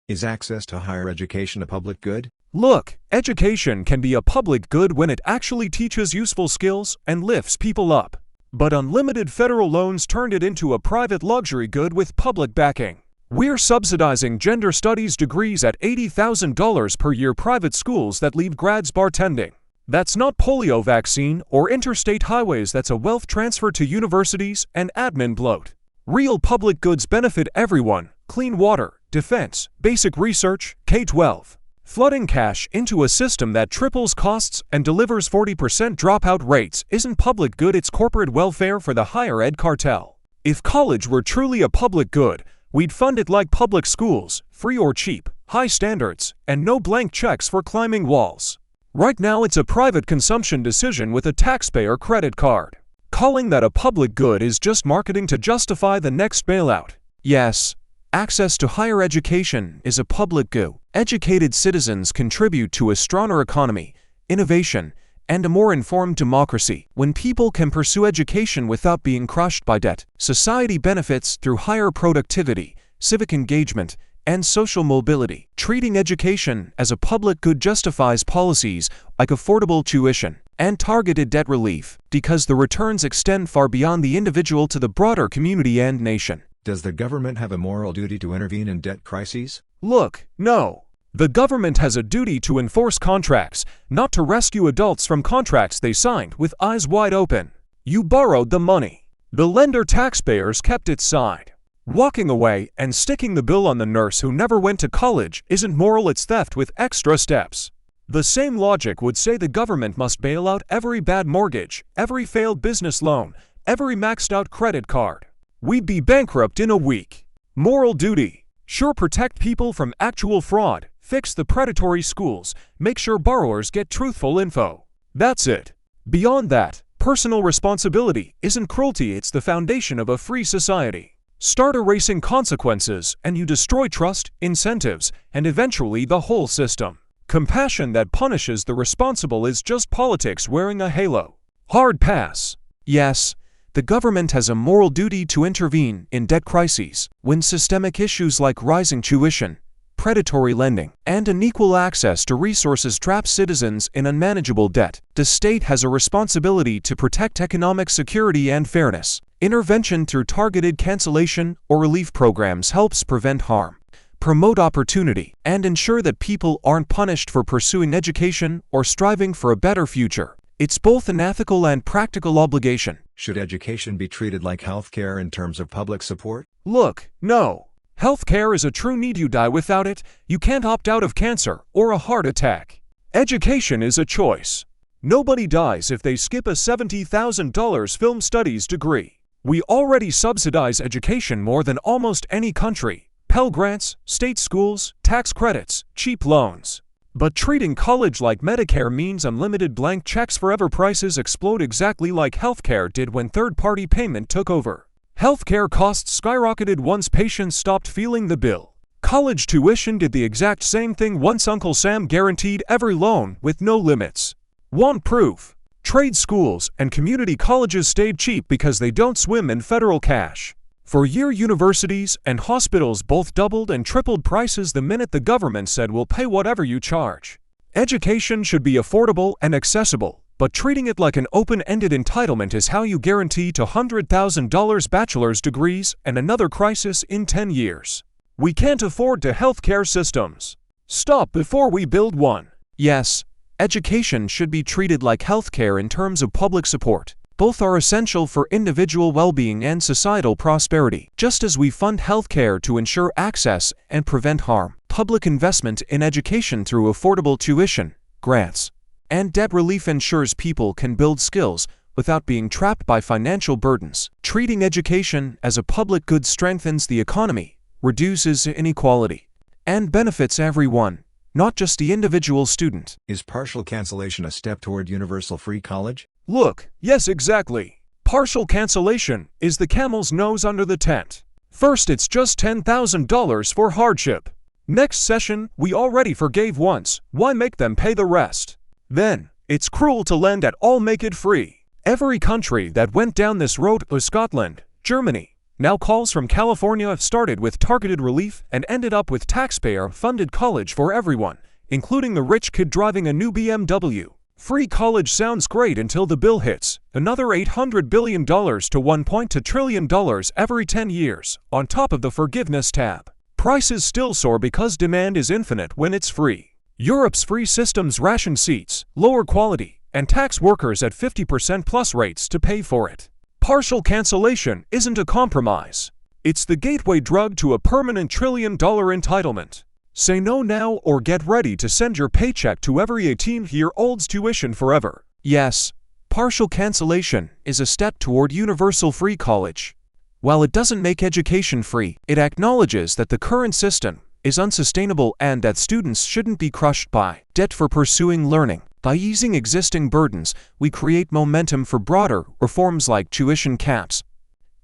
Is access to higher education a public good? Look, education can be a public good when it actually teaches useful skills and lifts people up. But unlimited federal loans turned it into a private luxury good with public backing. We're subsidizing gender studies degrees at $80,000 per year private schools that leave grads bartending. That's not polio vaccine or interstate highways, that's a wealth transfer to universities and admin bloat. Real public goods benefit everyone: clean water, defense, basic research, K-12. Flooding cash into a system that triples costs and delivers 40% dropout rates isn't public good, it's corporate welfare for the higher ed cartel. If college were truly a public good, we'd fund it like public schools, free or cheap, high standards, and no blank checks for climbing walls. Right now it's a private consumption decision with a taxpayer credit card. Calling that a public good is just marketing to justify the next bailout. Yes, access to higher education is a public good. Educated citizens contribute to a stronger economy, innovation, and a more informed democracy. When people can pursue education without being crushed by debt, society benefits through higher productivity, civic engagement, and social mobility. Treating education as a public good justifies policies like affordable tuition and targeted debt relief, because the returns extend far beyond the individual to the broader community and nation. Does the government have a moral duty to intervene in debt crises? Look, no. The government has a duty to enforce contracts, not to rescue adults from contracts they signed with eyes wide open. You borrowed the money. The lender taxpayers kept its side. Walking away and sticking the bill on the nurse who never went to college isn't moral, it's theft with extra steps. The same logic would say the government must bail out every bad mortgage, every failed business loan, every maxed out credit card. We'd be bankrupt in a week. Moral duty. Sure, protect people from actual fraud, fix the predatory schools, make sure borrowers get truthful info. That's it. Beyond that, personal responsibility isn't cruelty, it's the foundation of a free society. Start erasing consequences and you destroy trust, incentives, and eventually the whole system. Compassion that punishes the responsible is just politics wearing a halo. Hard pass. Yes, the government has a moral duty to intervene in debt crises when systemic issues like rising tuition, predatory lending, and unequal access to resources trap citizens in unmanageable debt. The state has a responsibility to protect economic security and fairness. Intervention through targeted cancellation or relief programs helps prevent harm, promote opportunity, and ensure that people aren't punished for pursuing education or striving for a better future. It's both an ethical and practical obligation. Should education be treated like healthcare in terms of public support? Look, no. Healthcare is a true need. You die without it. You can't opt out of cancer or a heart attack. Education is a choice. Nobody dies if they skip a $70,000 film studies degree. We already subsidize education more than almost any country. Pell Grants, state schools, tax credits, cheap loans. But treating college like Medicare means unlimited blank checks forever. Prices explode exactly like healthcare did when third-party payment took over. Healthcare costs skyrocketed once patients stopped feeling the bill. College tuition did the exact same thing once Uncle Sam guaranteed every loan with no limits. Want proof? Trade schools and community colleges stayed cheap because they don't swim in federal cash. For-year universities and hospitals both doubled and tripled prices the minute the government said we'll pay whatever you charge. Education should be affordable and accessible, but treating it like an open-ended entitlement is how you guarantee $200,000 bachelor's degrees and another crisis in 10 years. We can't afford to healthcare systems. Stop before we build one. Yes, education should be treated like healthcare in terms of public support. Both are essential for individual well-being and societal prosperity. Just as we fund healthcare to ensure access and prevent harm, public investment in education through affordable tuition, grants, and debt relief ensures people can build skills without being trapped by financial burdens. Treating education as a public good strengthens the economy, reduces inequality, and benefits everyone, not just the individual student. Is partial cancellation a step toward universal free college? Look, yes, exactly. Partial cancellation is the camel's nose under the tent. First, it's just $10,000 for hardship. Next session, we already forgave once, why make them pay the rest? Then, it's cruel to lend at all, make it free. Every country that went down this road, Scotland, Germany, now calls from California, started with targeted relief and ended up with taxpayer-funded college for everyone, including the rich kid driving a new BMW. Free college sounds great until the bill hits. Another $800 billion to $1.2 trillion every 10 years, on top of the forgiveness tab. Prices still soar because demand is infinite when it's free. Europe's free systems ration seats, lower quality, and tax workers at 50% plus rates to pay for it. Partial cancellation isn't a compromise. It's the gateway drug to a permanent trillion-dollar entitlement. Say no now or get ready to send your paycheck to every 18-year-old's tuition forever. Yes, partial cancellation is a step toward universal free college. While it doesn't make education free, it acknowledges that the current system is unsustainable and that students shouldn't be crushed by debt for pursuing learning. By easing existing burdens, we create momentum for broader reforms like tuition caps,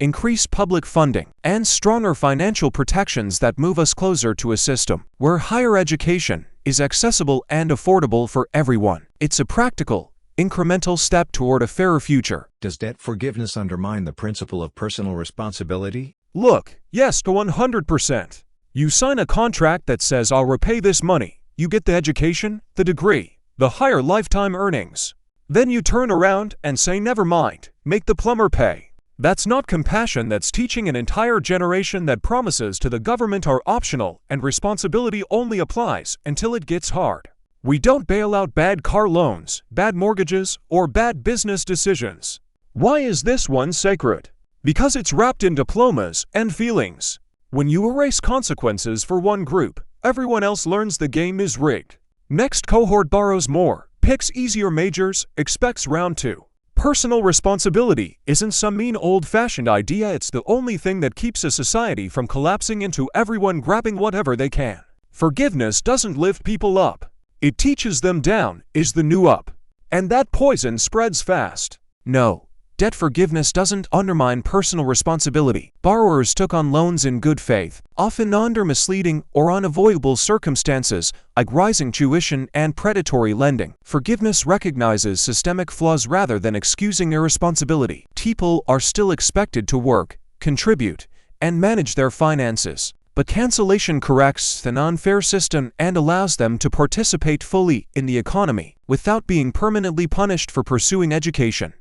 increased public funding, and stronger financial protections that move us closer to a system where higher education is accessible and affordable for everyone. It's a practical, incremental step toward a fairer future. Does debt forgiveness undermine the principle of personal responsibility? Look, yes to 100%. You sign a contract that says I'll repay this money. You get the education, the degree, the higher lifetime earnings. Then you turn around and say never mind, make the plumber pay. That's not compassion, that's teaching an entire generation that promises to the government are optional and responsibility only applies until it gets hard. We don't bail out bad car loans, bad mortgages, or bad business decisions. Why is this one sacred? Because it's wrapped in diplomas and feelings. When you erase consequences for one group, everyone else learns the game is rigged. Next cohort borrows more, picks easier majors, expects round 2. Personal responsibility isn't some mean old-fashioned idea, it's the only thing that keeps a society from collapsing into everyone grabbing whatever they can. Forgiveness doesn't lift people up. It teaches them down is the new up. And that poison spreads fast. No, debt forgiveness doesn't undermine personal responsibility. Borrowers took on loans in good faith, often under misleading or unavoidable circumstances, like rising tuition and predatory lending. Forgiveness recognizes systemic flaws rather than excusing irresponsibility. People are still expected to work, contribute, and manage their finances. But cancellation corrects an unfair system and allows them to participate fully in the economy without being permanently punished for pursuing education.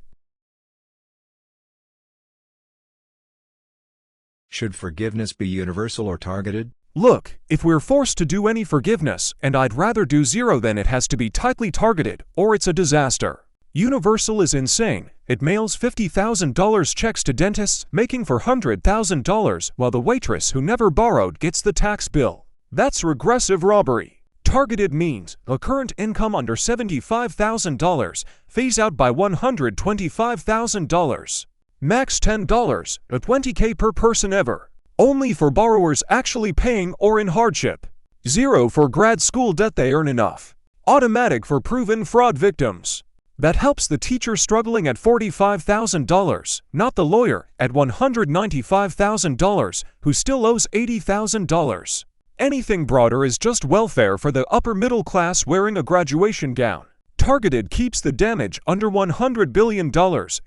Should forgiveness be universal or targeted? Look, if we're forced to do any forgiveness, and I'd rather do zero, then it has to be tightly targeted, or it's a disaster. Universal is insane. It mails $50,000 checks to dentists, making for $100,000, while the waitress who never borrowed gets the tax bill. That's regressive robbery. Targeted means a current income under $75,000, phase out by $125,000. Max $10, a $20K per person ever. Only for borrowers actually paying or in hardship. Zero for grad school debt they earn enough. Automatic for proven fraud victims. That helps the teacher struggling at $45,000, not the lawyer at $195,000 who still owes $80,000. Anything broader is just welfare for the upper middle class wearing a graduation gown. Targeted keeps the damage under $100 billion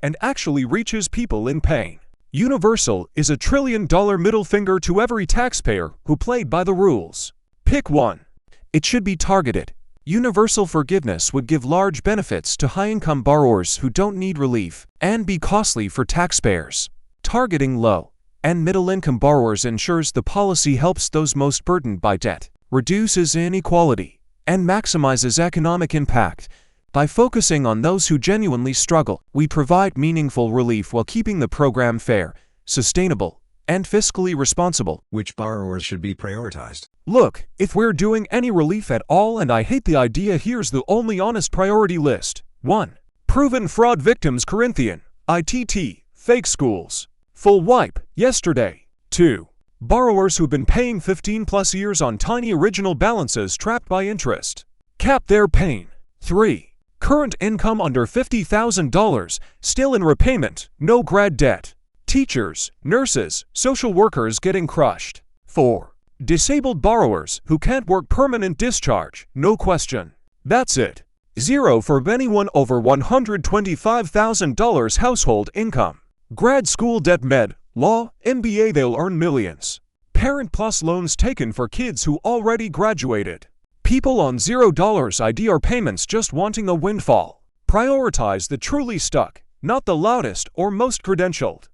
and actually reaches people in pain. Universal is a $1 trillion middle finger to every taxpayer who played by the rules. Pick one. It should be targeted. Universal forgiveness would give large benefits to high-income borrowers who don't need relief and be costly for taxpayers. Targeting low and middle-income borrowers ensures the policy helps those most burdened by debt, reduces inequality, and maximizes economic impact. By focusing on those who genuinely struggle, we provide meaningful relief while keeping the program fair, sustainable, and fiscally responsible. Which borrowers should be prioritized? Look, if we're doing any relief at all, and I hate the idea, here's the only honest priority list. 1. Proven fraud victims, Corinthian, ITT, fake schools. Full wipe, yesterday. 2. Borrowers who've been paying 15+ years on tiny original balances trapped by interest. Cap their pain. 3. Current income under $50,000, still in repayment, no grad debt. Teachers, nurses, social workers getting crushed. 4. Disabled borrowers who can't work, permanent discharge, no question. That's it. 0 for anyone over $125,000 household income. Grad school debt, med, law, MBA, they'll earn millions. Parent plus loans taken for kids who already graduated. People on $0 IDR payments just wanting a windfall. Prioritize the truly stuck, not the loudest or most credentialed.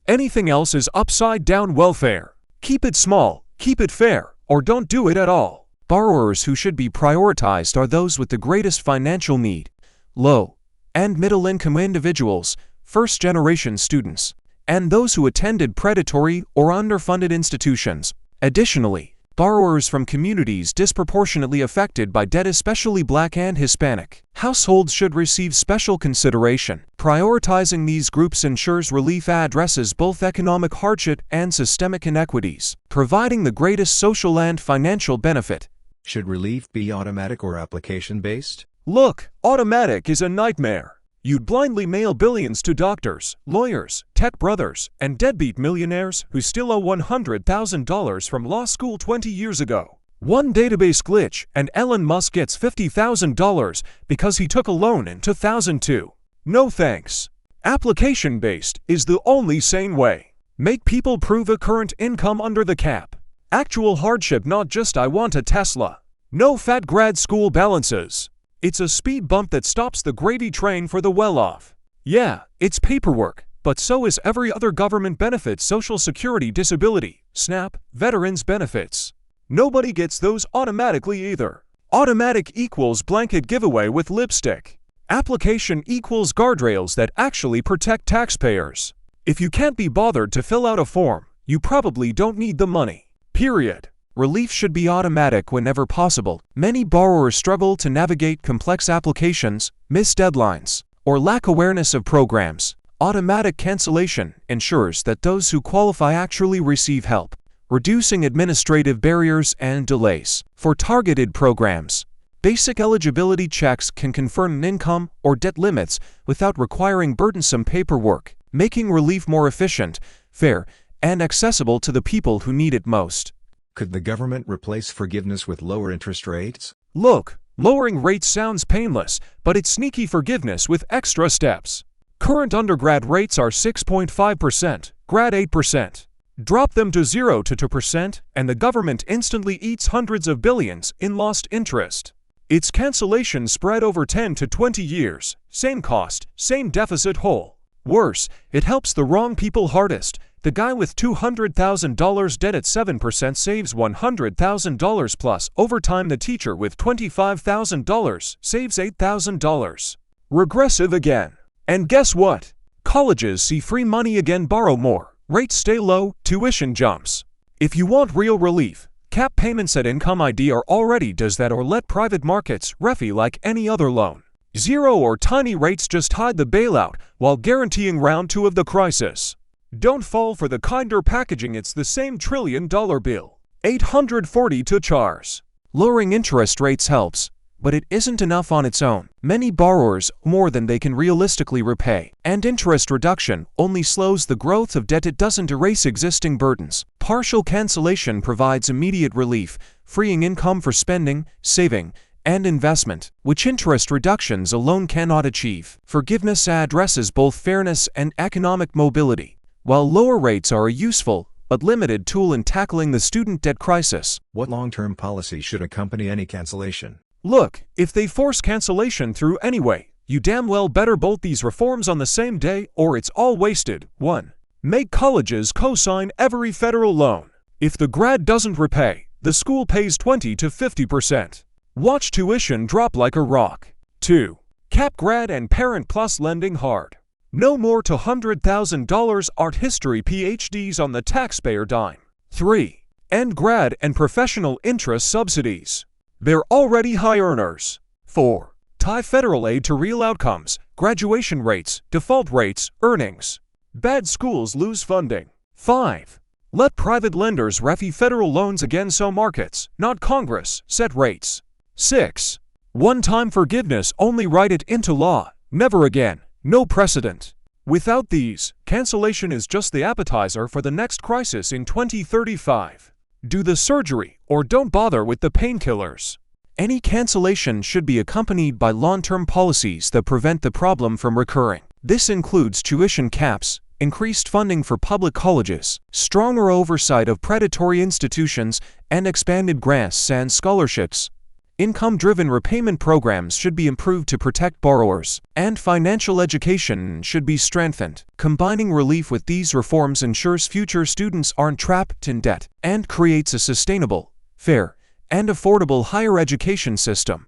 Anything else is upside down welfare. Keep it small, keep it fair, or don't do it at all. Borrowers who should be prioritized are those with the greatest financial need. Low and middle-income individuals, first-generation students, and those who attended predatory or underfunded institutions. Additionally, borrowers from communities disproportionately affected by debt, especially Black and Hispanic households, should receive special consideration. Prioritizing these groups ensures relief addresses both economic hardship and systemic inequities, providing the greatest social and financial benefit. Should relief be automatic or application-based? Look, automatic is a nightmare. You'd blindly mail billions to doctors, lawyers, tech brothers, and deadbeat millionaires who still owe $100,000 from law school 20 years ago. One database glitch and Elon Musk gets $50,000 because he took a loan in 2002. No thanks. Application-based is the only sane way. Make people prove a current income under the cap. Actual hardship, not just I want a Tesla. No fat grad school balances. It's a speed bump that stops the gravy train for the well-off. Yeah, it's paperwork, but so is every other government benefit: Social Security, disability, SNAP, veterans benefits. Nobody gets those automatically either. Automatic equals blanket giveaway with lipstick. Application equals guardrails that actually protect taxpayers. If you can't be bothered to fill out a form, you probably don't need the money. Period. Relief should be automatic whenever possible. Many borrowers struggle to navigate complex applications, miss deadlines, or lack awareness of programs. Automatic cancellation ensures that those who qualify actually receive help, reducing administrative barriers and delays. For targeted programs, basic eligibility checks can confirm income or debt limits without requiring burdensome paperwork, making relief more efficient, fair, and accessible to the people who need it most. Could the government replace forgiveness with lower interest rates? Look, lowering rates sounds painless, but it's sneaky forgiveness with extra steps. Current undergrad rates are 6.5%, grad 8%. Drop them to 0 to 2%, and the government instantly eats hundreds of billions in lost interest. It's cancellation spread over 10 to 20 years. Same cost, same deficit hole. Worse, it helps the wrong people hardest. The guy with $200,000 debt at 7% saves $100,000 plus. Over time, the teacher with $25,000 saves $8,000. Regressive again. And guess what? Colleges see free money again, borrow more. Rates stay low, tuition jumps. If you want real relief, cap payments at Income ID are already does that, or let private markets refi like any other loan. Zero or tiny rates just hide the bailout while guaranteeing round 2 of the crisis. Don't fall for the kinder packaging, it's the same $1 trillion bill. 840 to chars. Lowering interest rates helps, but it isn't enough on its own. Many borrowers owe more than they can realistically repay, and interest reduction only slows the growth of debt, it doesn't erase existing burdens. Partial cancellation provides immediate relief, freeing income for spending, saving, and investment, which interest reductions alone cannot achieve. Forgiveness addresses both fairness and economic mobility, while lower rates are a useful but limited tool in tackling the student debt crisis. What long-term policy should accompany any cancellation? Look, if they force cancellation through anyway, you damn well better bolt these reforms on the same day or it's all wasted. 1. Make colleges co-sign every federal loan. If the grad doesn't repay, the school pays 20 to 50%. Watch tuition drop like a rock. 2. Cap grad and parent plus lending hard. No more to $100,000 art history PhDs on the taxpayer dime. 3. End grad and professional interest subsidies. They're already high earners. 4. Tie federal aid to real outcomes, graduation rates, default rates, earnings. Bad schools lose funding. 5. Let private lenders refi federal loans again so markets, not Congress, set rates. 6. One-time forgiveness, only write it into law, never again. No precedent. Without these, cancellation is just the appetizer for the next crisis in 2035. Do the surgery or don't bother with the painkillers. Any cancellation should be accompanied by long-term policies that prevent the problem from recurring. This includes tuition caps, increased funding for public colleges, stronger oversight of predatory institutions, and expanded grants and scholarships. Income-driven repayment programs should be improved to protect borrowers, and financial education should be strengthened. Combining relief with these reforms ensures future students aren't trapped in debt and creates a sustainable, fair, and affordable higher education system.